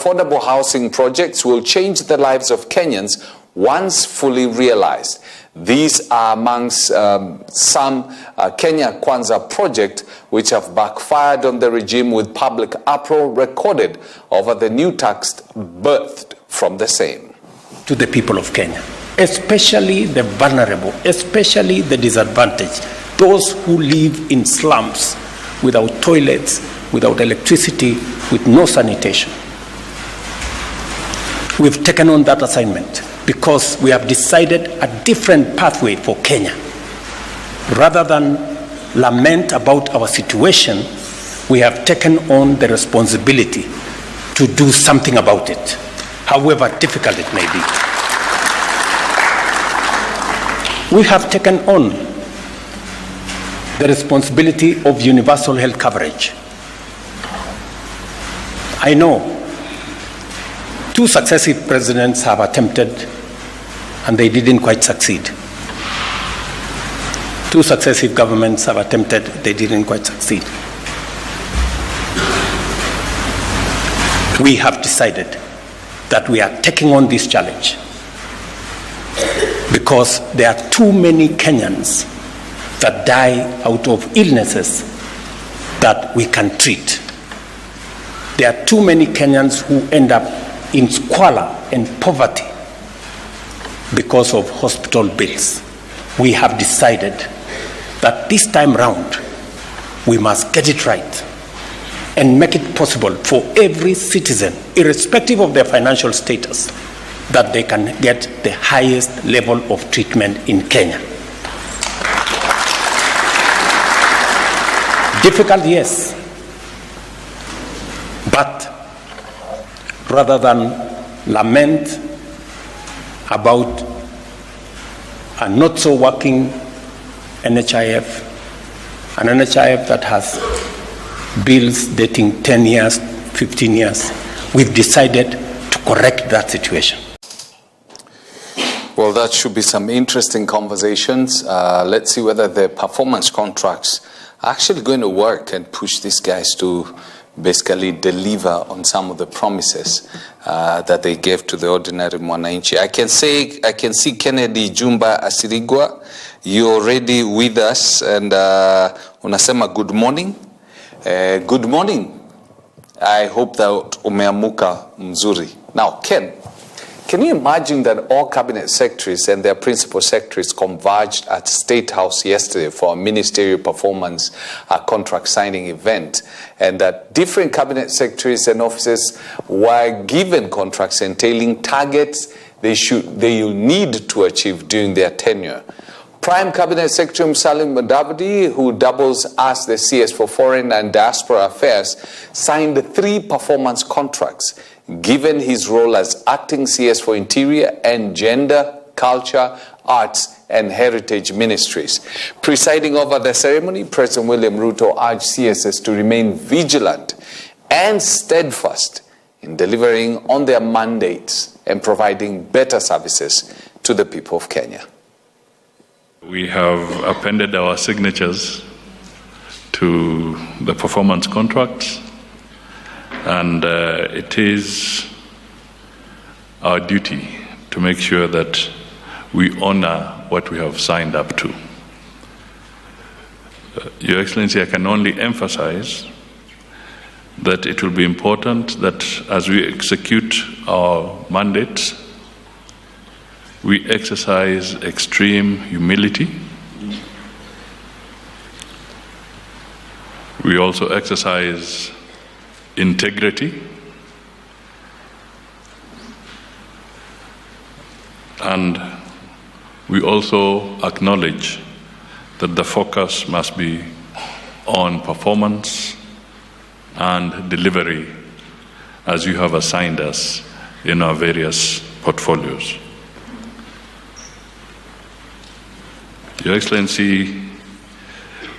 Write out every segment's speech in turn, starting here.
Affordable housing projects will change the lives of Kenyans once fully realized. These are amongst some Kenya Kwanza project which have backfired on the regime, with public uproar recorded over the new tax birthed from the same. To the people of Kenya, especially the vulnerable, especially the disadvantaged, those who live in slums without toilets, without electricity, with no sanitation. We've taken on that assignment because we have decided a different pathway for Kenya. Rather than lament about our situation, we have taken on the responsibility to do something about it, however difficult it may be. We have taken on the responsibility of universal health coverage. I know 2 successive presidents have attempted and they didn't quite succeed. 2 successive governments have attempted, they didn't quite succeed. We have decided that we are taking on this challenge because there are too many Kenyans that die out of illnesses that we can treat. There are too many Kenyans who end up in squalor and poverty because of hospital bills. We have decided that this time round we must get it right and make it possible for every citizen, irrespective of their financial status, that they can get the highest level of treatment in Kenya. Difficult, yes, but rather than lament about a not so working NHIF, an NHIF that has bills dating 10 years, 15 years, we've decided to correct that situation. Well, that should be some interesting conversations. Let's see whether the performance contracts are actually going to work and push these guys to basically deliver on some of the promises that they gave to the ordinary mwananchi. I can see Kennedy Jumba Asirigwa, you're already with us, and unasema good morning. Good morning. I hope that umeamuka mzuri. Now, Ken, can you imagine that all cabinet secretaries and their principal secretaries converged at State House yesterday for a ministerial performance contract signing event, and that different cabinet secretaries and officers were given contracts entailing targets they need to achieve during their tenure? Prime Cabinet Secretary Musalia Mudavadi, who doubles as the CS for Foreign and Diaspora Affairs, signed 3 performance contracts, given his role as acting CS for Interior and Gender, Culture, Arts and Heritage Ministries. Presiding over the ceremony, President William Ruto urged CSs to remain vigilant and steadfast in delivering on their mandates and providing better services to the people of Kenya. We have appended our signatures to the performance contracts, and it is our duty to make sure that we honor what we have signed up to. Your Excellency, I can only emphasize that it will be important that as we execute our mandates, we exercise extreme humility. We also exercise integrity. And we also acknowledge that the focus must be on performance and delivery as you have assigned us in our various portfolios. Your Excellency,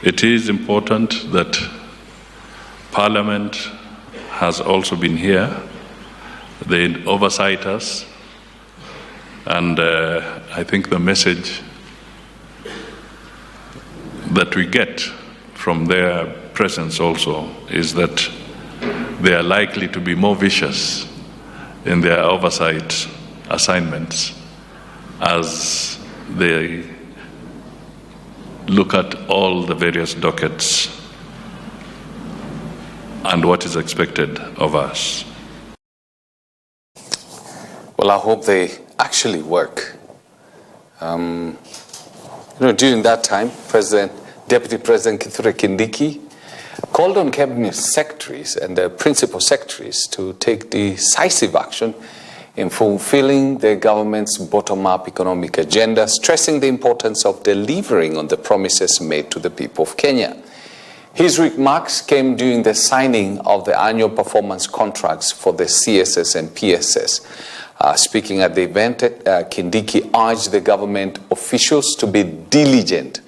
it is important that Parliament has also been here. They oversight us, and I think the message that we get from their presence also is that they are likely to be more vicious in their oversight assignments as they look at all the various dockets and what is expected of us. Well, I hope they actually work. During that time, Deputy President Kithure Kindiki called on cabinet secretaries and the principal secretaries to take decisive action in fulfilling the government's bottom-up economic agenda, stressing the importance of delivering on the promises made to the people of Kenya. His remarks came during the signing of the annual performance contracts for the CSS and PSS. Speaking at the event, Kindiki urged the government officials to be diligent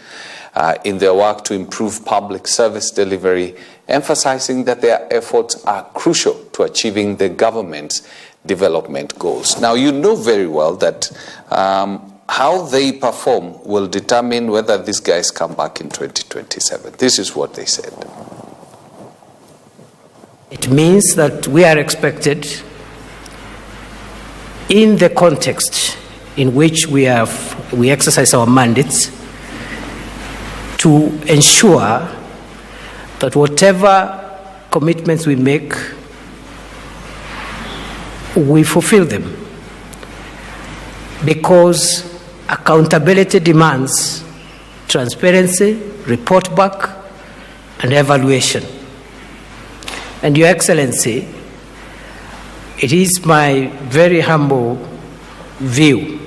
in their work to improve public service delivery, emphasizing that their efforts are crucial to achieving the government's development goals. Now, you know very well that how they perform will determine whether these guys come back in 2027. This is what they said. It means that we are expected, in the context in which we exercise our mandates, to ensure that whatever commitments we make, we fulfill them. Because accountability demands transparency, report back, and evaluation. And Your Excellency, it is my very humble view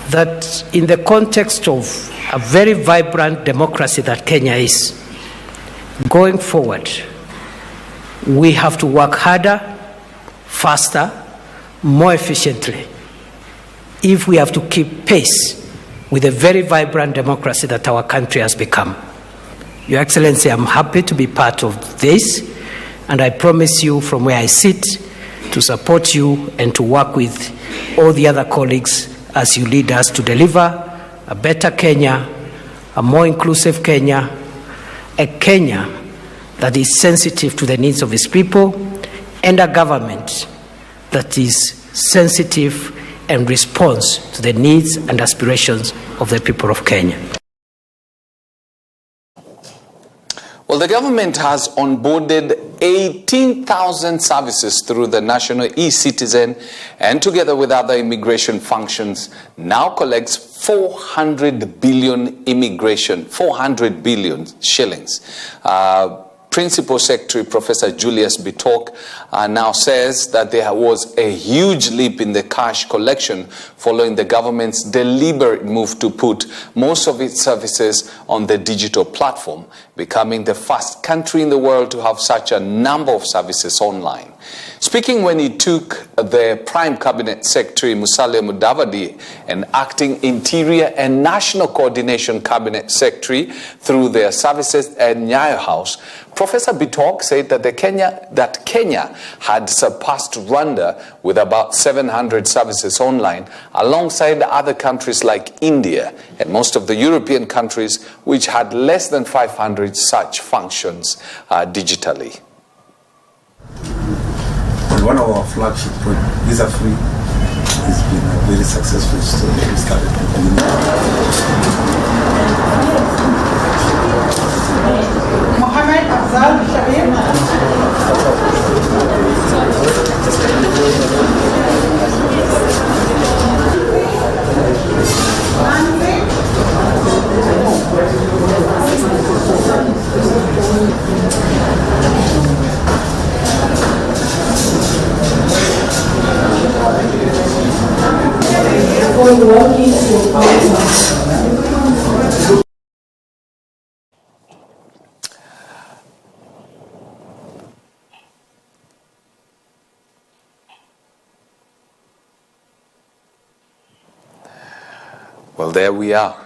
that in the context of a very vibrant democracy that Kenya is, going forward, we have to work harder, faster, more efficiently, if we have to keep pace with the very vibrant democracy that our country has become. Your Excellency, I'm happy to be part of this, and I promise you from where I sit to support you and to work with all the other colleagues as you lead us to deliver a better Kenya, a more inclusive Kenya, a Kenya that is sensitive to the needs of its people, and a government that is sensitive and responds to the needs and aspirations of the people of Kenya. Well, the government has onboarded 18,000 services through the National e-Citizen, and together with other immigration functions, now collects 400 billion shillings. Principal Secretary Professor Julius Bitok now says that there was a huge leap in the cash collection following the government's deliberate move to put most of its services on the digital platform, becoming the first country in the world to have such a number of services online. Speaking when he took the Prime Cabinet Secretary Musalia Mudavadi and Acting Interior and National Coordination Cabinet Secretary through their services at Nyayo House, Professor Bitok said that Kenya had surpassed Rwanda with about 700 services online, alongside other countries like India and most of the European countries, which had less than 500 such functions digitally. And one of our flagship projects, Visa Free, has been a very successful story. We started at the Mohammed Afzal Well, there we are.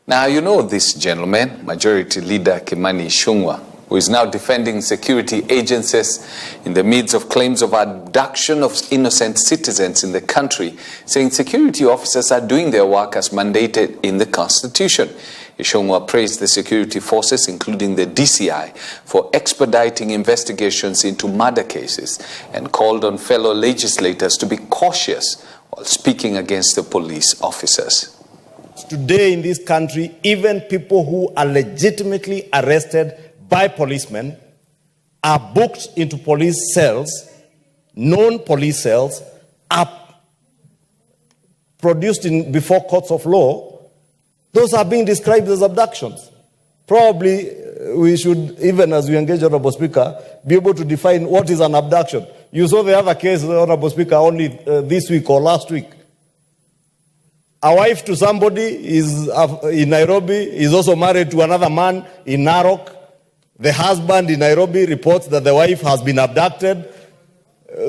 Now, you know this gentleman, Majority Leader Kimani Ichung'wah, who is now defending security agencies in the midst of claims of abduction of innocent citizens in the country, saying security officers are doing their work as mandated in the Constitution. Ishongwa praised the security forces, including the DCI, for expediting investigations into murder cases and called on fellow legislators to be cautious while speaking against the police officers. Today in this country, even people who are legitimately arrested by policemen are booked into police cells, known police cells, are produced before courts of law. Those are being described as abductions. Probably we should, even as we engage Honorable Speaker, be able to define what is an abduction. You saw the other case, Honorable Speaker, only this week or last week. A wife to somebody is in Nairobi, is also married to another man in Narok. The husband in Nairobi reports that the wife has been abducted.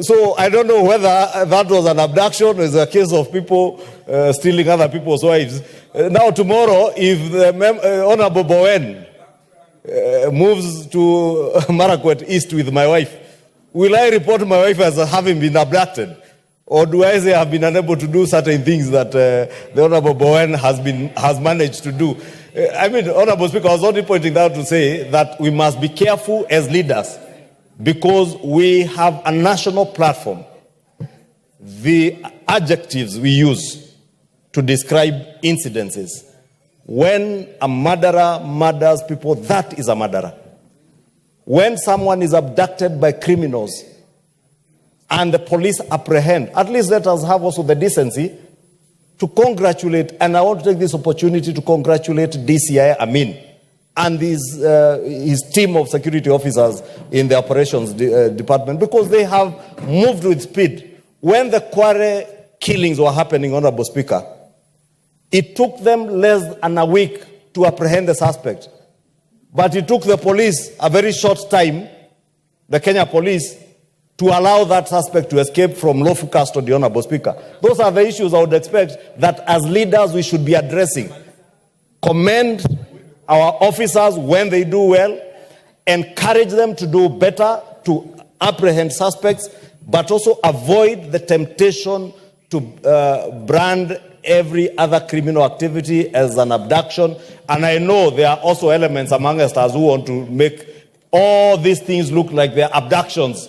So I don't know whether that was an abduction or is a case of people stealing other people's wives. Now tomorrow, if the Honorable Bowen moves to Marakwet East with my wife, will I report my wife as having been abducted? Or do I say I've been unable to do certain things that the Honorable Bowen has managed to do? I mean, Honorable Speaker, I was only pointing out to say that we must be careful as leaders because we have a national platform. The adjectives we use to describe incidences. When a murderer murders people, that is a murderer. When someone is abducted by criminals and the police apprehend, at least let us have also the decency to congratulate, and I want to take this opportunity to congratulate DCI Amin and his team of security officers in the operations department, because they have moved with speed. When the Kware killings were happening, Honorable Speaker, it took them less than a week to apprehend the suspect. But it took the police a very short time, the Kenya police, to allow that suspect to escape from lawful custody, Honorable Speaker. Those are the issues I would expect that as leaders we should be addressing. Commend our officers when they do well, encourage them to do better, to apprehend suspects, but also avoid the temptation to brand every other criminal activity as an abduction. And I know there are also elements among us who want to make all these things look like they're abductions.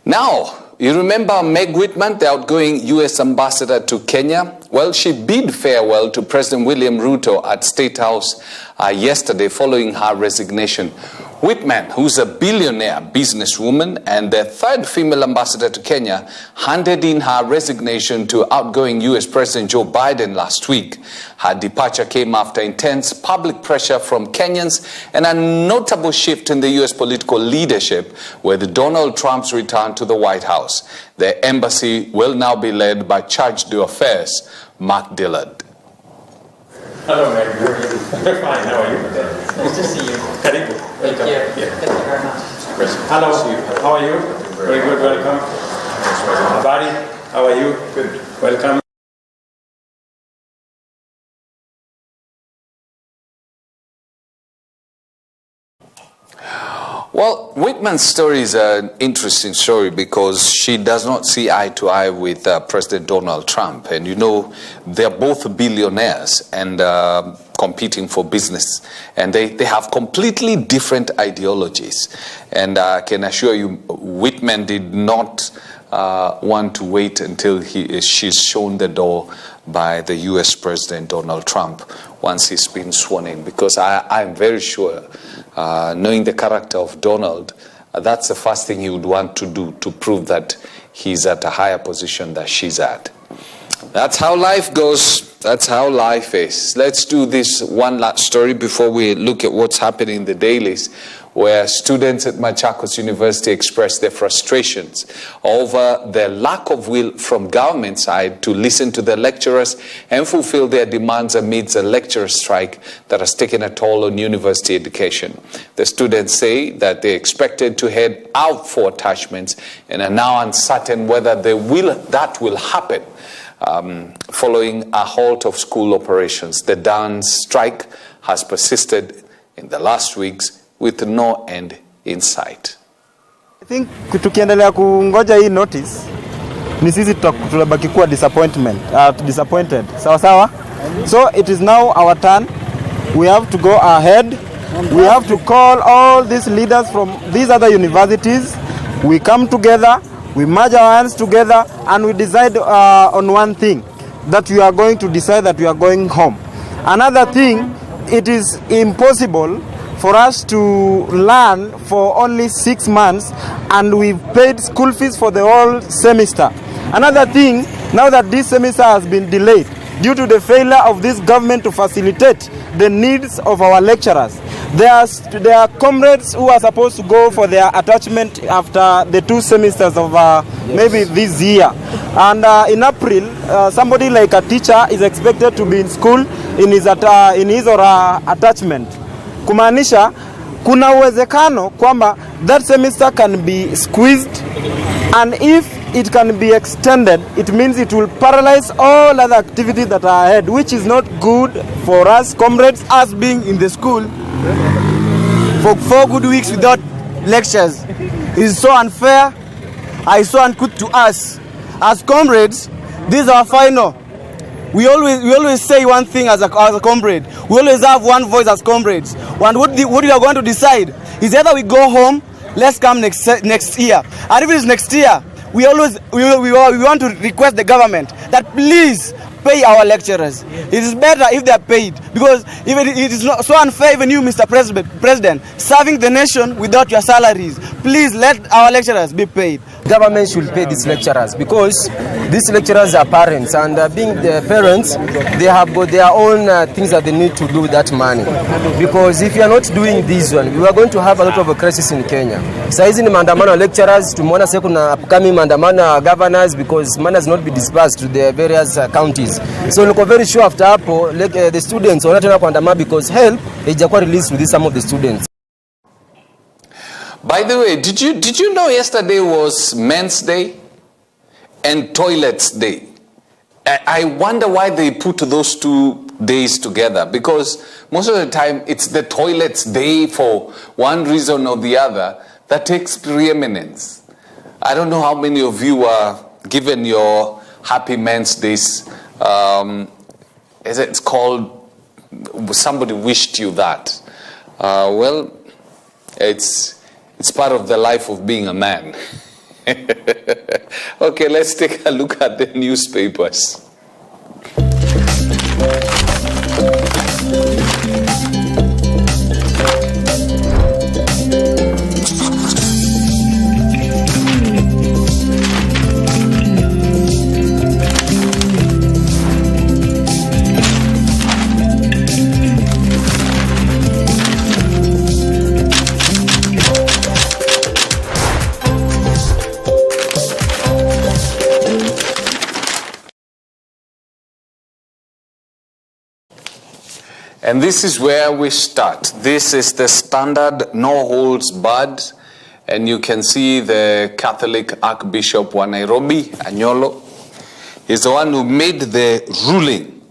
Now, you remember Meg Whitman, the outgoing U.S. ambassador to Kenya? Well, she bid farewell to President William Ruto at State House yesterday following her resignation. Whitman, who's a billionaire businesswoman and the third female ambassador to Kenya, handed in her resignation to outgoing U.S. President Joe Biden last week. Her departure came after intense public pressure from Kenyans and a notable shift in the U.S. political leadership with Donald Trump's return to the White House. The embassy will now be led by Charge d'Affaires Mark Dillard. Hello, Meg. Fine. How are you? Nice to see you. Karibu. Thank you. Yeah. Thank you very much. Hello. How are you? Very good. Welcome. Abari, how are you? Good. Welcome. Well, Whitman's story is an interesting story because she does not see eye to eye with President Donald Trump. And you know, they're both billionaires and competing for business. And they have completely different ideologies. And I can assure you, Whitman did not want to wait until she's shown the door by the U.S. President Donald Trump once he's been sworn in. Because I'm very sure, knowing the character of Donald, that's the first thing he would want to do to prove that he's at a higher position that she's at. That's how life goes. That's how life is. Let's do this one last story before we look at what's happening in the dailies, where students at Machakos University expressed their frustrations over the lack of will from government side to listen to the lecturers and fulfill their demands amidst a lecturer strike that has taken a toll on university education. The students say that they expected to head out for attachments and are now uncertain whether that will happen following a halt of school operations. The dance strike has persisted in the last weeks with no end in sight. I think tukiendelea kungoja hii notice ni sisi tutabaki kuwa disappointed. Sawa sawa? So it is now our turn. We have to go ahead. We have to call all these leaders from these other universities. We come together, we merge our hands together, and we decide on one thing, that we are going to decide that we are going home. Another thing, it is impossible for us to learn for only 6 months, and we've paid school fees for the whole semester. Another thing, now that this semester has been delayed due to the failure of this government to facilitate the needs of our lecturers, there are comrades who are supposed to go for their attachment after the 2 semesters of maybe this year. And in April, somebody like a teacher is expected to be in school in his or her attachment. Kumaanisha, kuna uwezekano kwamba that semester can be squeezed, and if it can be extended, it means it will paralyze all other activities that are ahead, which is not good for us comrades. Us being in the school for 4 good weeks without lectures is so unfair, is so ungood to us. As comrades, this is our final. We always say one thing as a comrade. We always have one voice as comrades. And what we are going to decide is either we go home, let's come next year. And if it is next year, we want to request the government that please pay our lecturers. It is better if they are paid, because even it is not so unfair. Even you, Mr. President, serving the nation without your salaries. Please let our lecturers be paid. Government should pay these lecturers, because these lecturers are parents, and being the parents, they have got their own things that they need to do with that money. Because if you are not doing this one, we are going to have a lot of a crisis in Kenya. So hizi ni maandamano lecturers, tumeona sasa kuna upcoming maandamano governors, because money has not been dispersed to the various counties. So niko very sure after hapo the students wanataka kuandamana, because help haijakuwa released with some of the students. By the way, did you know yesterday was Men's Day and Toilets Day? I wonder why they put those 2 days together, because most of the time it's the Toilets Day for one reason or the other that takes preeminence. I don't know how many of you are given your Happy Men's Days. As it's called, somebody wished you that. Well, it's part of the life of being a man. Okay, let's take a look at the newspapers. And this is where we start. This is the standard, no holds barred. And you can see the Catholic Archbishop wa Nairobi, Anyolo. He's the one who made the ruling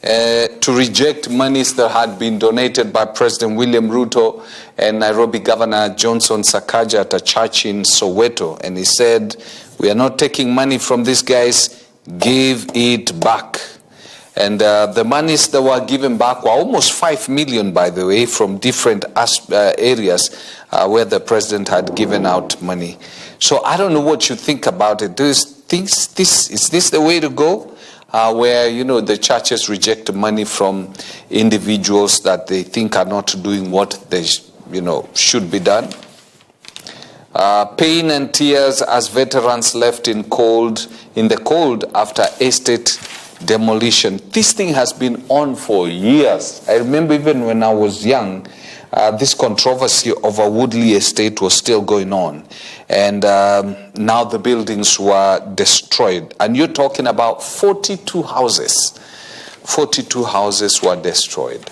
to reject monies that had been donated by President William Ruto and Nairobi Governor Johnson Sakaja at a church in Soweto. And he said, we are not taking money from these guys, give it back. And the monies that were given back were almost 5 million, by the way, from different areas where the president had given out money. So I don't know what you think about it. Is this the way to go? Where, you know, the churches reject money from individuals that they think are not doing what they, should be done. Pain and tears as veterans left in the cold after estate demolition. This thing has been on for years. I remember even when I was young, this controversy over Woodley Estate was still going on. And now the buildings were destroyed. And you're talking about 42 houses. 42 houses were destroyed.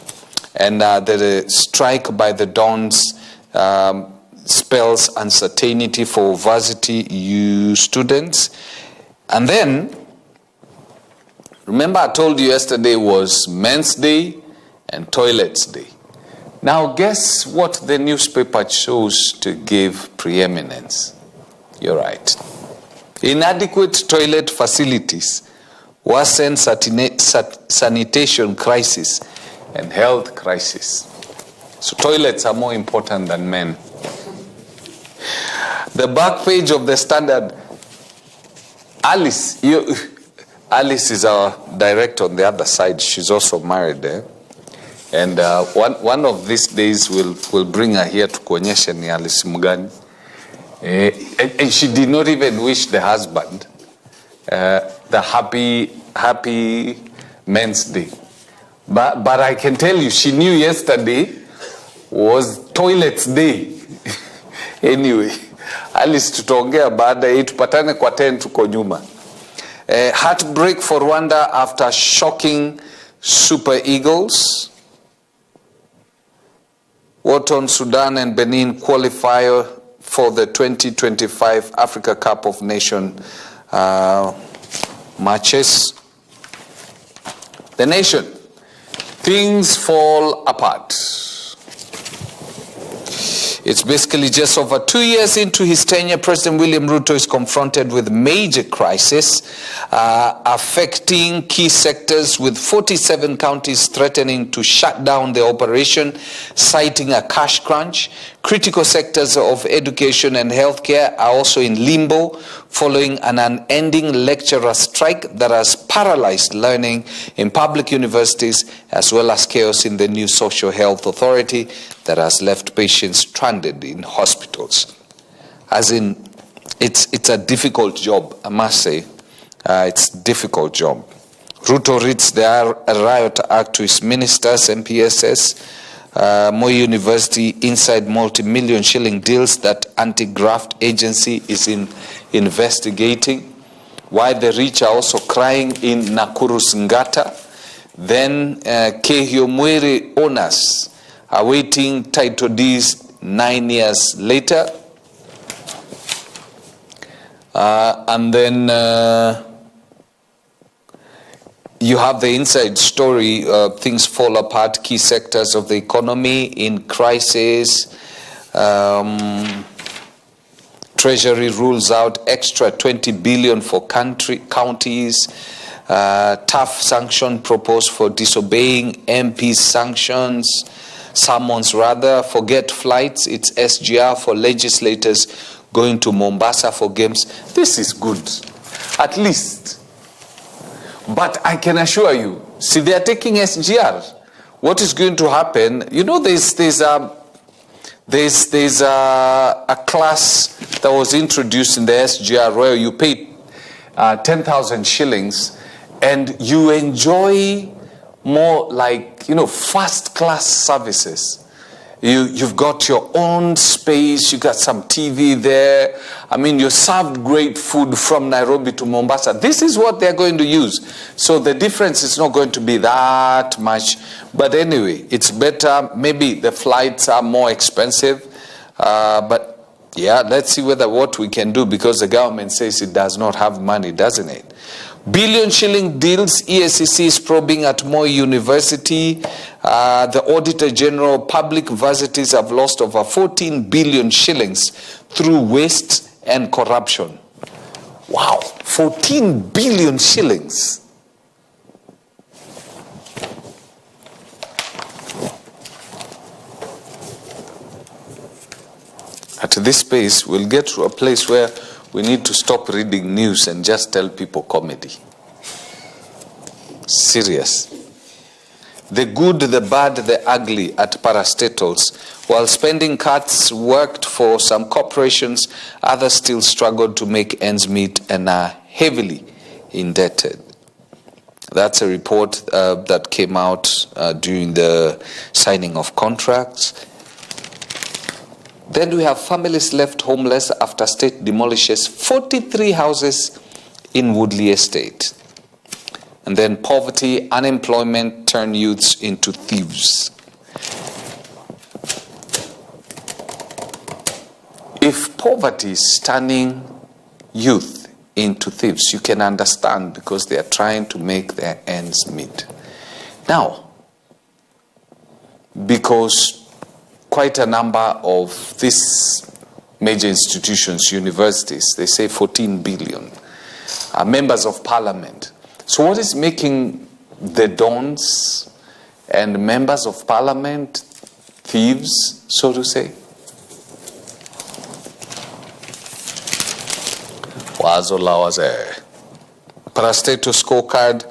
And the strike by the Dons spells uncertainty for varsity U students. And then, remember I told you yesterday was Men's Day and Toilets Day. Now guess what the newspaper chose to give preeminence? You're right. Inadequate toilet facilities worsen sanitation crisis and health crisis. So toilets are more important than men. The back page of the Standard. Alice is our director on the other side. She's also married there. And one of these days we'll bring her here to kuonyesha ni Alice mgani. And she did not even wish the husband the happy Men's Day. But I can tell you, she knew yesterday was Toilets Day. Anyway, Alice tutaongea baada hii, tupatane kwa 10 tuko nyuma. Heartbreak for Rwanda after shocking Super Eagles. What on Sudan and Benin qualify for the 2025 Africa Cup of Nations matches. The Nation. Things fall apart. It's basically just over 2 years into his tenure, President William Ruto is confronted with major crisis affecting key sectors, with 47 counties threatening to shut down their operation, citing a cash crunch. Critical sectors of education and healthcare are also in limbo following an unending lecturer strike that has paralyzed learning in public universities, as well as chaos in the new social health authority that has left patients stranded in hospitals. As in, it's a difficult job, I must say. It's a difficult job. Ruto reads the Riot Act to his ministers, MPSs. Moi University inside multi-million shilling deals that anti-graft agency is investigating. Why the rich are also crying in Nakuru's Ngata. Then Kehiomwere owners awaiting title deeds 9 years later. And then you have the inside story, things fall apart, key sectors of the economy in crisis. Treasury rules out extra 20 billion for counties. Tough sanction proposed for disobeying MP sanctions. Summons rather. Forget flights. It's SGR for legislators going to Mombasa for games. This is good, at least. But I can assure you, see, they are taking SGR. What is going to happen? You know, there's a class that was introduced in the SGR where you pay 10,000 shillings and you enjoy more like, you know, first class services. You've got your own space, you got some TV there. I mean, you're served great food from Nairobi to Mombasa. This is what they're going to use. So the difference is not going to be that much. But anyway, it's better. Maybe the flights are more expensive. But yeah, let's see what we can do, because the government says it does not have money, doesn't it? Billion shilling deals, EACC is probing at Moi University. The Auditor General, public universities have lost over 14 billion shillings through waste and corruption. Wow, 14 billion shillings. At this pace, we'll get to a place where we need to stop reading news and just tell people comedy. Serious. The good, the bad, the ugly at parastatals. While spending cuts worked for some corporations, others still struggled to make ends meet and are heavily indebted. That's a report that came out during the signing of contracts. Then we have families left homeless after state demolishes 43 houses in Woodley Estate. And then poverty, unemployment turn youths into thieves. If poverty is turning youth into thieves, you can understand, because they are trying to make their ends meet. Now, because quite a number of these major institutions, universities, they say 14 billion. Members of parliament, So what is making the dons and members of parliament thieves, so to say? Wazo la wazee. Parastato scorecard,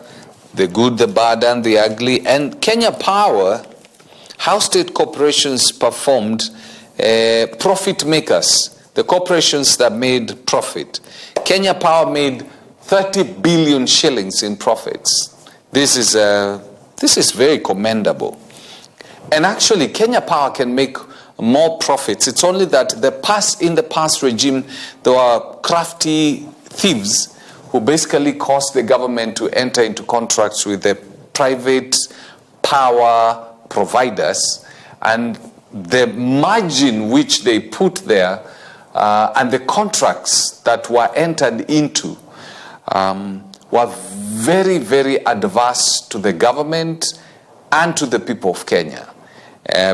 the good, the bad, and the ugly. And Kenya Power, how state corporations performed, profit makers, the corporations that made profit. Kenya Power made 30 billion shillings in profits. This is very commendable. And actually, Kenya Power can make more profits. It's only that in the past regime, there were crafty thieves who basically caused the government to enter into contracts with the private power providers, and the margin which they put there and the contracts that were entered into were very, very adverse to the government and to the people of Kenya,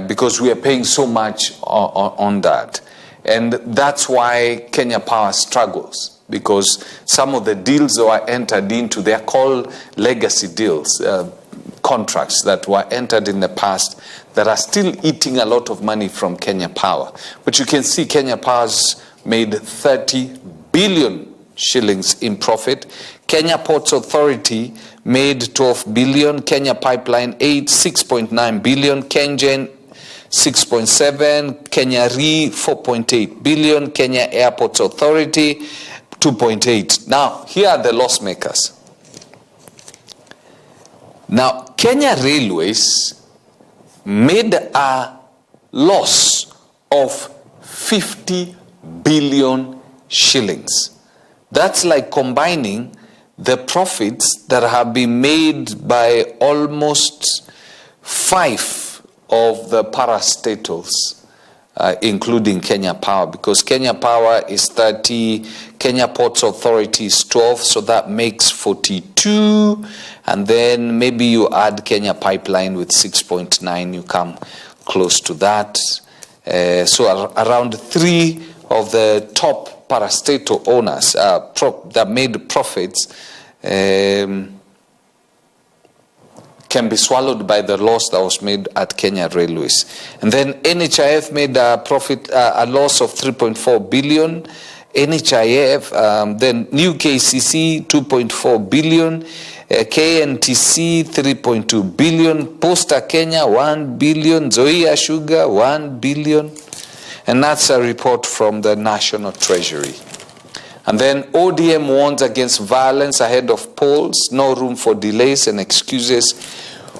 because we are paying so much on that. And that's why Kenya Power struggles, because some of the deals that were entered into, they are called legacy deals, contracts that were entered in the past that are still eating a lot of money from Kenya Power. But you can see Kenya Power's made 30 billion shillings in profit. Kenya Ports Authority made 12 billion. Kenya Pipeline 6.9 billion. KenGen 6.7. Kenya Re 4.8 billion. Kenya Airports Authority 2.8. Now, here are the loss makers. Now, Kenya Railways made a loss of 50 billion shillings. That's like combining the profits that have been made by almost 5 of the parastatals, including Kenya Power, because Kenya Power is 30, Kenya Ports Authority is 12, so that makes 42, and then maybe you add Kenya Pipeline with 6.9, you come close to that. So around 3 of the top parastatal owners that made profits can be swallowed by the loss that was made at Kenya Railways. And then NHIF made a loss of 3.4 billion. NHIF, then New KCC 2.4 billion, KNTC 3.2 billion, Posta Kenya 1 billion, Zoia Sugar 1 billion. And that's a report from the National Treasury. And then ODM warns against violence ahead of polls, no room for delays and excuses.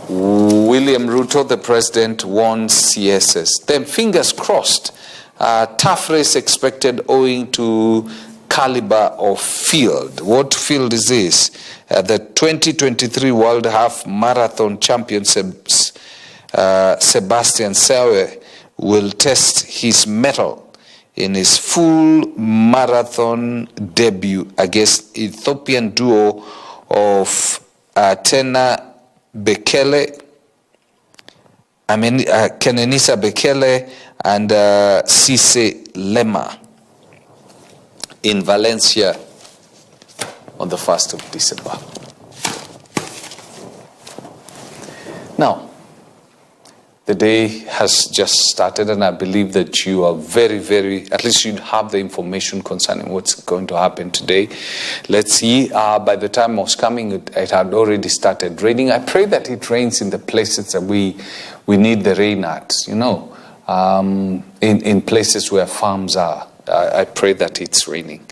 William Ruto, the president, warns CSS. Then fingers crossed, tough race expected owing to caliber of field. What field is this? The 2023 World Half Marathon champion Sebastian Sawe will test his mettle in his full marathon debut against Ethiopian duo of Kenenisa Bekele and Cisse Lema in Valencia on the 1st of December. Now, the day has just started, and I believe that you are very, very, at least you have the information concerning what's going to happen today. Let's see, by the time I was coming, it had already started raining. I pray that it rains in the places that we need the rain at, in places where farms are. I pray that it's raining.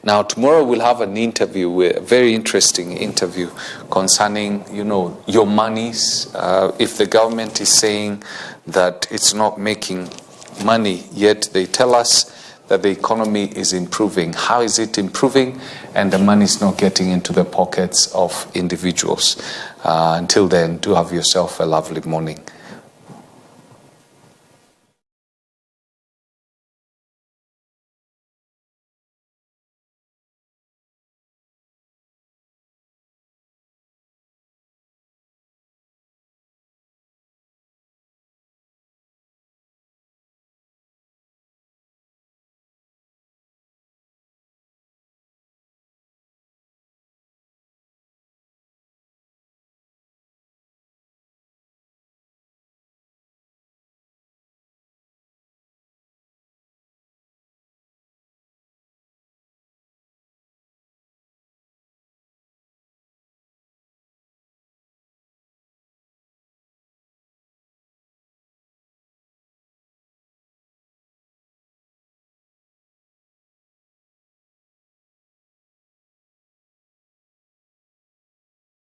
Now, tomorrow we'll have an interview, a very interesting interview concerning, your monies. If the government is saying that it's not making money, yet they tell us that the economy is improving. How is it improving? And the money is not getting into the pockets of individuals. Until then, do have yourself a lovely morning.